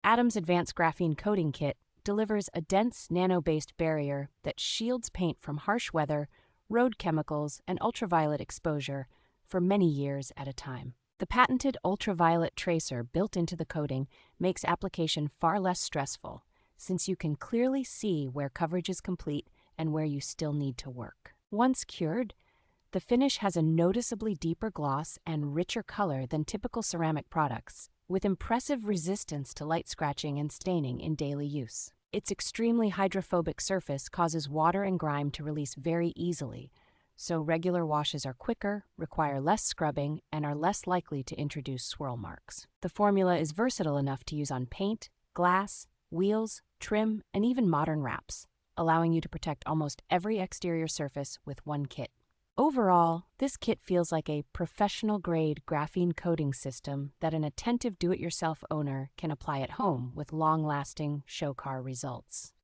Adam's Advanced Graphene Coating Kit delivers a dense nano-based barrier that shields paint from harsh weather, road chemicals, and ultraviolet exposure for many years at a time. The patented ultraviolet tracer built into the coating makes application far less stressful, since you can clearly see where coverage is complete and where you still need to work. Once cured, the finish has a noticeably deeper gloss and richer color than typical ceramic products, with impressive resistance to light scratching and staining in daily use. Its extremely hydrophobic surface causes water and grime to release very easily, so regular washes are quicker, require less scrubbing, and are less likely to introduce swirl marks. The formula is versatile enough to use on paint, glass, wheels, trim, and even modern wraps, allowing you to protect almost every exterior surface with one kit. Overall, this kit feels like a professional-grade graphene coating system that an attentive do-it-yourself owner can apply at home with long-lasting show car results.